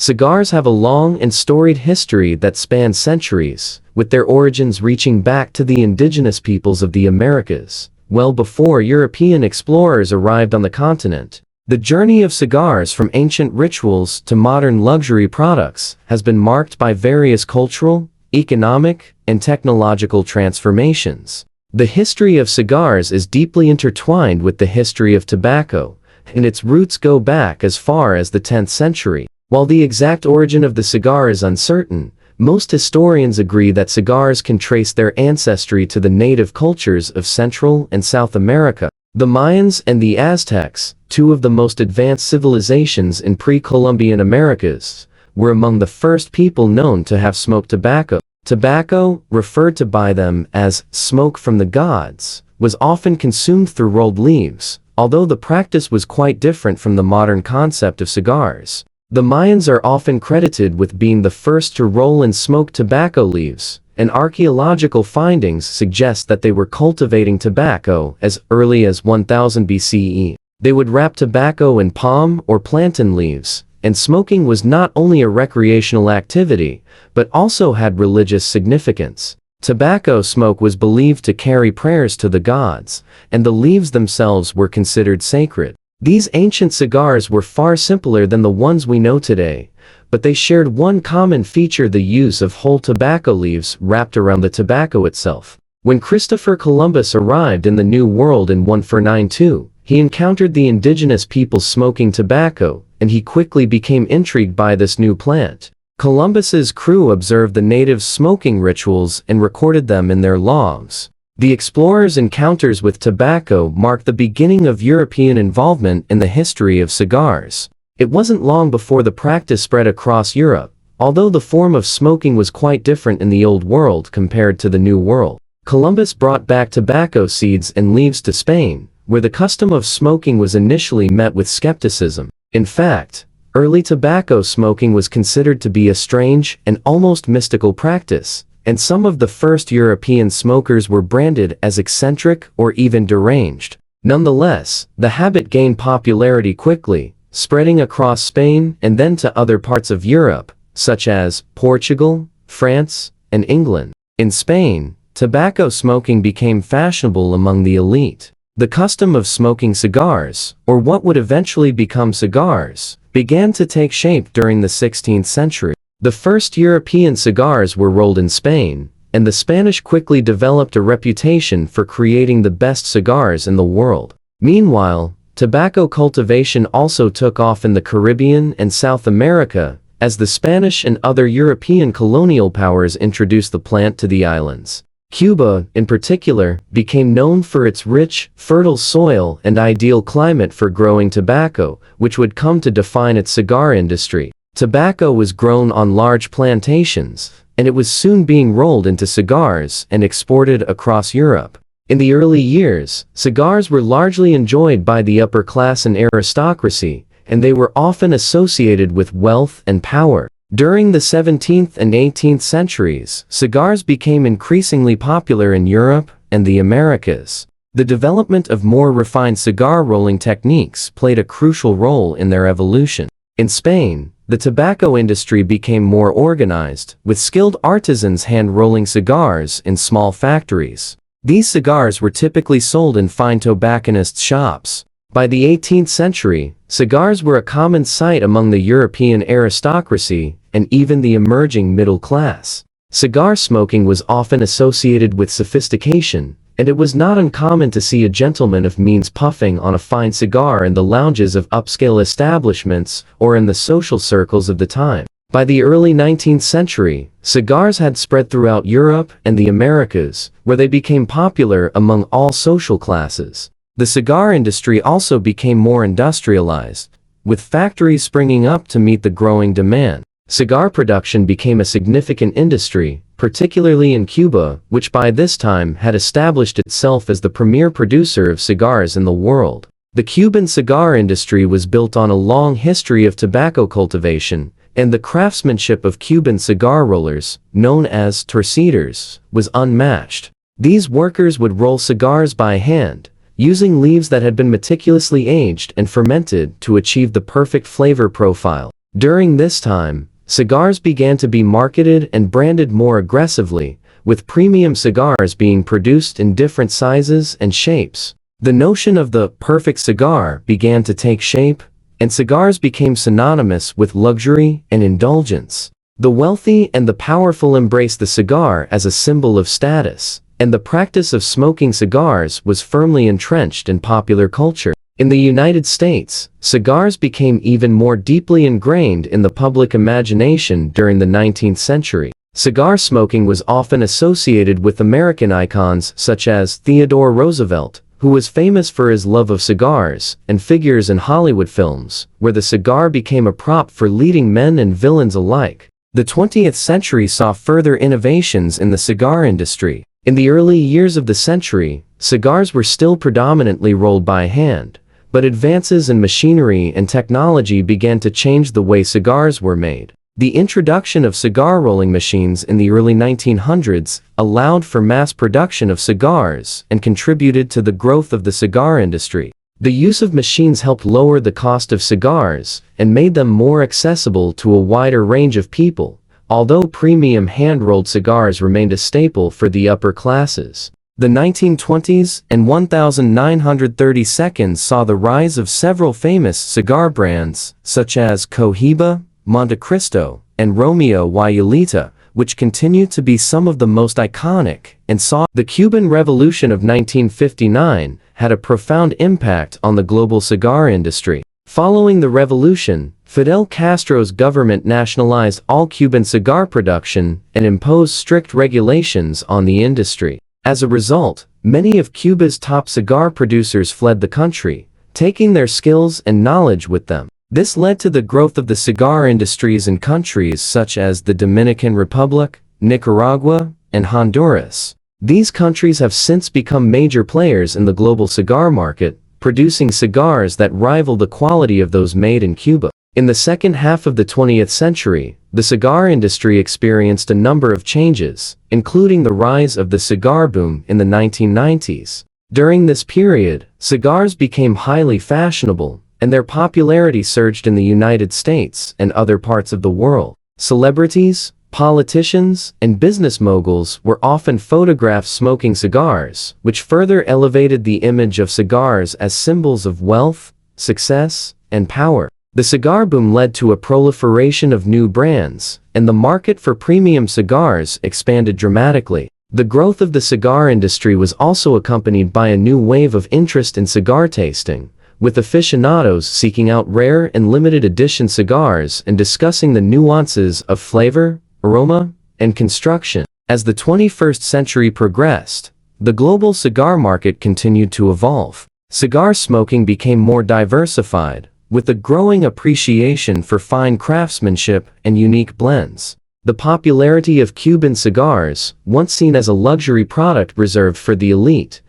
Cigars have a long and storied history that spans centuries, with their origins reaching back to the indigenous peoples of the Americas, well before European explorers arrived on the continent. The journey of cigars from ancient rituals to modern luxury products has been marked by various cultural, economic, and technological transformations. The history of cigars is deeply intertwined with the history of tobacco, and its roots go back as far as the 10th century. While the exact origin of the cigar is uncertain, most historians agree that cigars can trace their ancestry to the native cultures of Central and South America. The Mayans and the Aztecs, two of the most advanced civilizations in pre-Columbian Americas, were among the first people known to have smoked tobacco. Tobacco, referred to by them as smoke from the gods, was often consumed through rolled leaves, although the practice was quite different from the modern concept of cigars. The Mayans are often credited with being the first to roll and smoke tobacco leaves, and archaeological findings suggest that they were cultivating tobacco as early as 1000 BCE. They would wrap tobacco in palm or plantain leaves, and smoking was not only a recreational activity, but also had religious significance. Tobacco smoke was believed to carry prayers to the gods, and the leaves themselves were considered sacred. These ancient cigars were far simpler than the ones we know today, but they shared one common feature: the use of whole tobacco leaves wrapped around the tobacco itself. When Christopher Columbus arrived in the New World in 1492, he encountered the indigenous peoples smoking tobacco, and he quickly became intrigued by this new plant. Columbus's crew observed the natives' smoking rituals and recorded them in their logs. The explorers' encounters with tobacco marked the beginning of European involvement in the history of cigars. It wasn't long before the practice spread across Europe, although the form of smoking was quite different in the Old World compared to the New World. Columbus brought back tobacco seeds and leaves to Spain, where the custom of smoking was initially met with skepticism. In fact, early tobacco smoking was considered to be a strange and almost mystical practice, and some of the first European smokers were branded as eccentric or even deranged. Nonetheless, the habit gained popularity quickly, spreading across Spain and then to other parts of Europe, such as Portugal, France, and England. In Spain, tobacco smoking became fashionable among the elite. The custom of smoking cigars, or what would eventually become cigars, began to take shape during the 16th century. The first European cigars were rolled in Spain, and the Spanish quickly developed a reputation for creating the best cigars in the world. Meanwhile, tobacco cultivation also took off in the Caribbean and South America, as the Spanish and other European colonial powers introduced the plant to the islands. Cuba, in particular, became known for its rich, fertile soil and ideal climate for growing tobacco, which would come to define its cigar industry. Tobacco was grown on large plantations, and it was soon being rolled into cigars and exported across Europe. In the early years, cigars were largely enjoyed by the upper class and aristocracy, and they were often associated with wealth and power. During the 17th and 18th centuries, cigars became increasingly popular in Europe and the Americas. The development of more refined cigar rolling techniques played a crucial role in their evolution. In Spain, the tobacco industry became more organized, with skilled artisans hand-rolling cigars in small factories. These cigars were typically sold in fine tobacconist shops. By the 18th century, cigars were a common sight among the European aristocracy and even the emerging middle class. Cigar smoking was often associated with sophistication, and it was not uncommon to see a gentleman of means puffing on a fine cigar in the lounges of upscale establishments or in the social circles of the time. By the early 19th century, cigars had spread throughout Europe and the Americas, where they became popular among all social classes. The cigar industry also became more industrialized, with factories springing up to meet the growing demand. Cigar production became a significant industry, particularly in Cuba, which by this time had established itself as the premier producer of cigars in the world. The Cuban cigar industry was built on a long history of tobacco cultivation, and the craftsmanship of Cuban cigar rollers, known as torcedores, was unmatched. These workers would roll cigars by hand, using leaves that had been meticulously aged and fermented to achieve the perfect flavor profile. During this time, cigars began to be marketed and branded more aggressively, with premium cigars being produced in different sizes and shapes. The notion of the perfect cigar began to take shape, and cigars became synonymous with luxury and indulgence. The wealthy and the powerful embraced the cigar as a symbol of status, and the practice of smoking cigars was firmly entrenched in popular culture. In the United States, cigars became even more deeply ingrained in the public imagination during the 19th century. Cigar smoking was often associated with American icons such as Theodore Roosevelt, who was famous for his love of cigars, and figures in Hollywood films, where the cigar became a prop for leading men and villains alike. The 20th century saw further innovations in the cigar industry. In the early years of the century, cigars were still predominantly rolled by hand, but advances in machinery and technology began to change the way cigars were made. The introduction of cigar rolling machines in the early 1900s allowed for mass production of cigars and contributed to the growth of the cigar industry. The use of machines helped lower the cost of cigars and made them more accessible to a wider range of people, although premium hand-rolled cigars remained a staple for the upper classes. The 1920s and 1930 seconds saw the rise of several famous cigar brands, such as Cohiba, Monte Cristo, and Romeo y Julita, which continue to be some of the most iconic, and saw the Cuban Revolution of 1959 had a profound impact on the global cigar industry. Following the revolution, Fidel Castro's government nationalized all Cuban cigar production and imposed strict regulations on the industry. As a result, many of Cuba's top cigar producers fled the country, taking their skills and knowledge with them. This led to the growth of the cigar industries in countries such as the Dominican Republic, Nicaragua, and Honduras. These countries have since become major players in the global cigar market, producing cigars that rival the quality of those made in Cuba. In the second half of the 20th century, the cigar industry experienced a number of changes, including the rise of the cigar boom in the 1990s. During this period, cigars became highly fashionable, and their popularity surged in the United States and other parts of the world. Celebrities, politicians, and business moguls were often photographed smoking cigars, which further elevated the image of cigars as symbols of wealth, success, and power. The cigar boom led to a proliferation of new brands, and the market for premium cigars expanded dramatically. The growth of the cigar industry was also accompanied by a new wave of interest in cigar tasting, with aficionados seeking out rare and limited edition cigars and discussing the nuances of flavor, aroma, and construction. As the 21st century progressed, the global cigar market continued to evolve. Cigar smoking became more diversified, with a growing appreciation for fine craftsmanship and unique blends. The popularity of Cuban cigars, once seen as a luxury product reserved for the elite,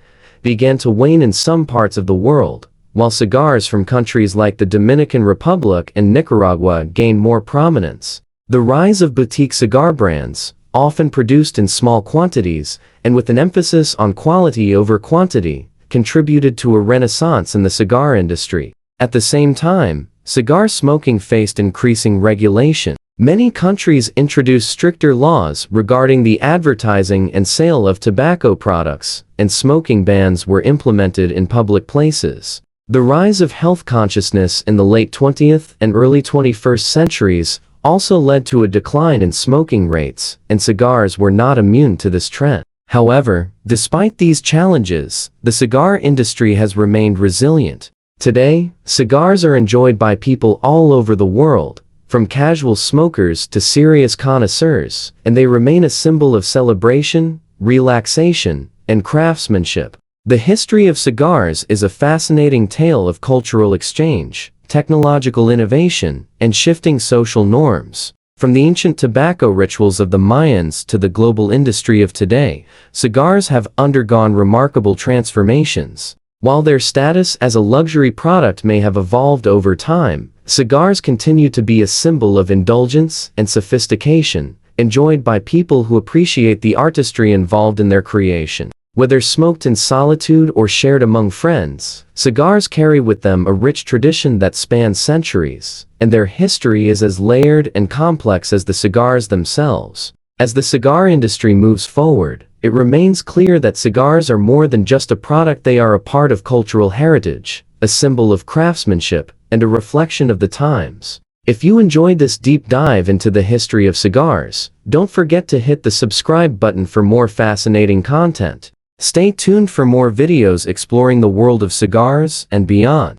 began to wane in some parts of the world, while cigars from countries like the Dominican Republic and Nicaragua gained more prominence. The rise of boutique cigar brands, often produced in small quantities and with an emphasis on quality over quantity, contributed to a renaissance in the cigar industry. At the same time, cigar smoking faced increasing regulation. Many countries introduced stricter laws regarding the advertising and sale of tobacco products, and smoking bans were implemented in public places. The rise of health consciousness in the late 20th and early 21st centuries also led to a decline in smoking rates, and cigars were not immune to this trend. However, despite these challenges, the cigar industry has remained resilient. Today, cigars are enjoyed by people all over the world, from casual smokers to serious connoisseurs, and they remain a symbol of celebration, relaxation, and craftsmanship. The history of cigars is a fascinating tale of cultural exchange, technological innovation, and shifting social norms. From the ancient tobacco rituals of the Mayans to the global industry of today, cigars have undergone remarkable transformations. While their status as a luxury product may have evolved over time, cigars continue to be a symbol of indulgence and sophistication, enjoyed by people who appreciate the artistry involved in their creation. Whether smoked in solitude or shared among friends, cigars carry with them a rich tradition that spans centuries, and their history is as layered and complex as the cigars themselves. As the cigar industry moves forward, it remains clear that cigars are more than just a product. They are a part of cultural heritage, a symbol of craftsmanship, and a reflection of the times. If you enjoyed this deep dive into the history of cigars, don't forget to hit the subscribe button for more fascinating content. Stay tuned for more videos exploring the world of cigars and beyond.